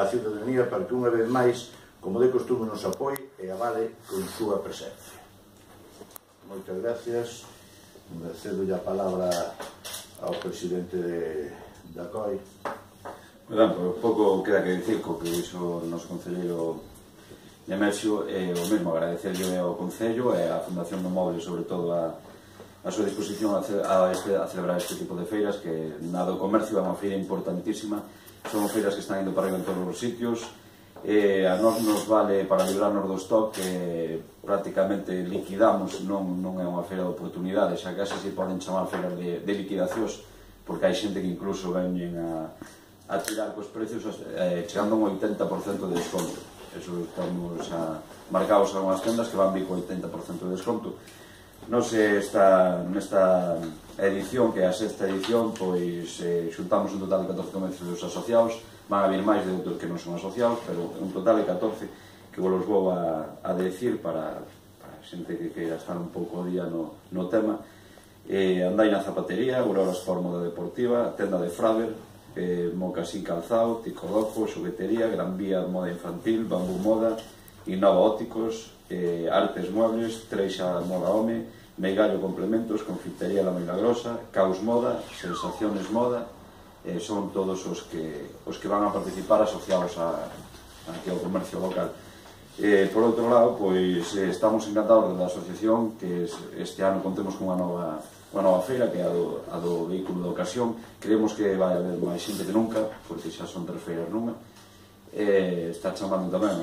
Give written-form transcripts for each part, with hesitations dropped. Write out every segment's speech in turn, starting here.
á ciudadanía para que unha vez máis, como de costume, nos apoie e avale con súa presencia. Moitas gracias. Cedo a palabra ao presidente da COI. Ben, pouco queda que dicir co que dixo o noso concelleiro Nemesio, o mesmo agradecerlle ao Concello e á Fundación do Móvil, sobre todo a súa disposición a celebrar este tipo de feiras, que na do comercio é unha feira importantísima. Son feiras que están indo para arriba en todos os sitios, e a nós nos vale para librarnos do stock que prácticamente liquidamos, non é unha feira de oportunidades, xa que así se poden chamar feiras de liquidacións, porque hai xente que incluso veñen a tirar cos precios chegando a un 80% de desconto. Eso estamos marcados a unhas tendas que van vir co 80% de desconto. Nos nesta edición, que é a sexta edición, pois xuntamos un total de 14 comercios asociados. Van a vir máis de outros que non son asociados, pero un total de 14 que vos vou a decir para xente que queira estar un pouco ao día no tema. Andaina Zapatería, Aurora Sport Moda Deportiva, Tenda de Fraver, Mocasín Calzado, Ticodopo, Xoguetería, Gran Vía Moda Infantil, Bambú Moda, Innova Ópticos, Artes Muebles, Treixa Moda Home, Meigallo Complementos, Confitería La Milagrosa, Caos Moda, Sensaciones Moda. Son todos os que van a participar asociados aquí ao comercio local. Por outro lado, pois estamos encantados da asociación, que este ano contemos con unha nova feira, que é a do vehículo de ocasión. Creemos que vai haber máis xente que nunca, porque xa son 3 feiras nunha. Está chamando tamén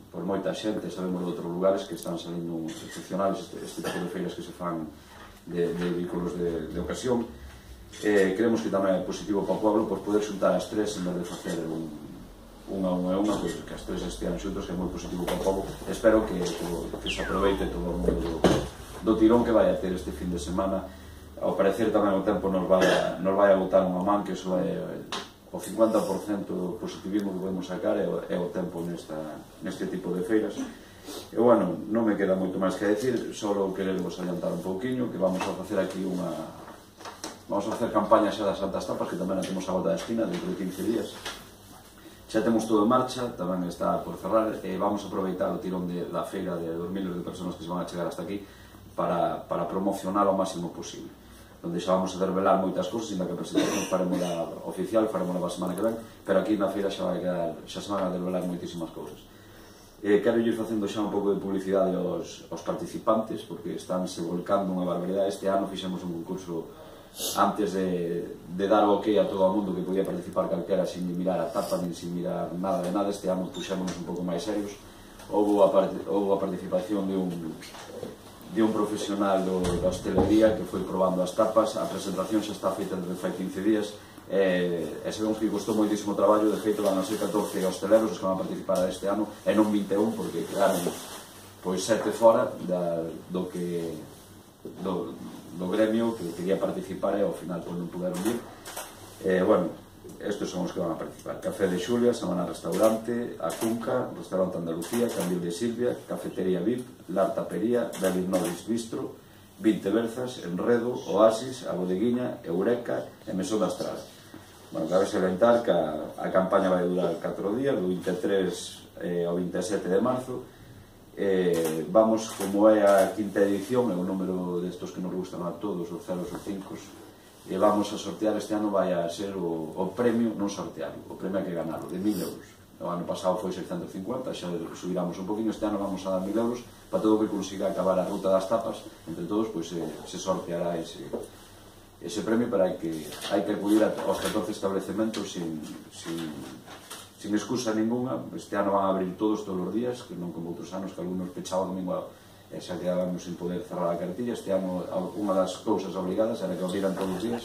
por moita xente, sabemos de outros lugares que están salindo excepcionales este tipo de feiras que se fan de vehículos de ocasión. Creemos que tamén é positivo para o pueblo por poder xuntar as 3 en vez de facer unha e unha, pois que as 3 estean xuntos, que é moi positivo para o pueblo. Espero que se aproveite todo o mundo do tirón que vai a ter este fin de semana. Ao parecer tamén o tempo nos vai a botar unha man, que iso é o 50% positivismo que podemos sacar é o tempo neste tipo de feiras. E bueno, non me queda moito máis que decir, só queremos adiantar un pouquiño que vamos a facer aquí vamos a facer campaña xa das Santas Tapas, que tamén a temos a volta da esquina dentro de 15 días. Xa temos todo en marcha, tamén está por cerrar, e vamos a aproveitar o tirón da feira de 2.000 de persoas que se van a chegar hasta aquí para promocionar ao máximo posible, onde xa vamos a desvelar moitas cousas, ainda que a presentación faremos oficial, faremos a semana que ven, pero aquí na feira xa se van a desvelar moitísimas cousas. Quero ir facendo xa un pouco de publicidade aos participantes, porque estánse volcando unha barbaridade. Este ano fixemos un concurso antes de dar o ok a todo o mundo que podía participar calquera sin mirar a tapa nin sin mirar nada de nada. Este ano puxémonos un pouco máis serios. Houve a participación de un profesional da hostelería que foi probando as tapas. A presentación xa está feita desde fai 15 días e sabemos que costou moitísimo traballo. De feito van a ser 14 hosteleros os que van a participar este ano e non 21, porque quedaron pois 7 fora do gremio que quería participar e ao final non puderon vir. Bueno, estes son os que van a participar: Café de Xulia, Samana Restaurante, A Cunca, Restaurante Andalucía, Candil de Silvia, Cafetería VIP, Lar Tapería, David Norris Bistro, 20 Berzas, Enredo, Oasis, A Bodeguiña, Eureka e Mesón da Estrada. Bueno, cabe salientar que a campaña vai durar 4 días, do 23 ao 27 de marzo. Vamos, como é a quinta edición, é o número destos que nos gustan a todos, os 0 ou 5, e vamos a sortear. Este ano vai a ser o premio, non sortearlo, o premio hai que ganarlo, de 1.000 euros. O ano pasado foi 650, xa subiramos un poquinho. Este ano vamos a dar 1.000 euros para todo o que consiga acabar a ruta das tapas. Entre todos, pois se sorteará ese premio, pero hai que acudir aos 14 establecementos sin excusa ninguna. Este ano van a abrir todos os días, que non como outros anos que algunos pechaban domingo e xa quedábamos sin poder cerrar a cartilla. Este ano unha das cousas obrigadas era que abriran todos os días,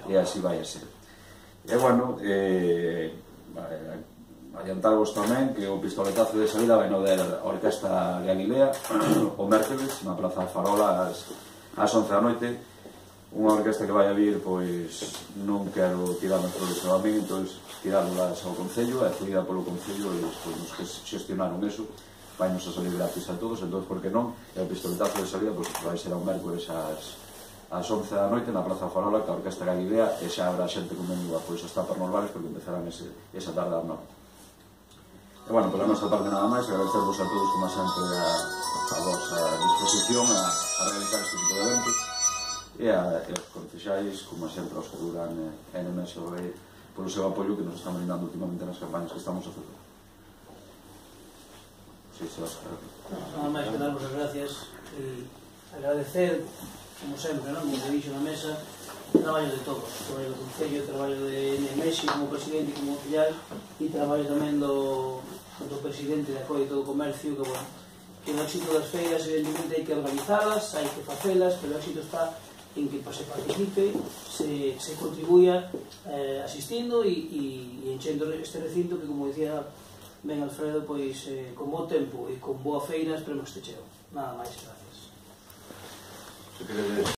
e así vai a ser. E bueno, adiantarvos tamén que o pistoletazo de salida vai no der a Orquesta Galilea o mércoles na Praza Farola ás 11 da noite. Unha orquesta que vai a vir, pois non quero tirar as flores ao amigo, entón tirarlas ao Concello, é fluida polo Concello, e despois nos que xestionaron eso vai nos a salir gratis a todos. Entón, por que non? E o pistoletazo de salida pois vai ser ao mércoles ás 11 da noite na Praza Farola, que a Orquesta Galilea, e xa habrá xente comendo pois as tapas normales, porque empezarán esa tarde ás 9. E, bueno, pola nosa parte nada máis, agradecervos a todos, como sempre, a vosa disposición a realizar este tipo de eventos, e aos concexais, como sempre, Óscar Durán e Nemesio Rey, polo seu apoio que nos están brindando últimamente nas campañas que estamos a fazer. Sí, Óscar. Nada máis que darvos as gracias e agradecer, como sempre, como te dixo na mesa, o traballo de todos, o traballo do Concello, o traballo de Nemesio como presidente e como auxiliar, e o traballo tamén do presidente de ACOI e todo o comercio, que, bueno, que o éxito das feiras, evidentemente, hai que organizalas, hai que facelas, pero o éxito está en que se participe, se contribuya asistindo e enchendo este recinto que, como dicía ben Alfredo, pois con bo tempo e con boa feira esperemos que este cheo. Nada máis, gracias.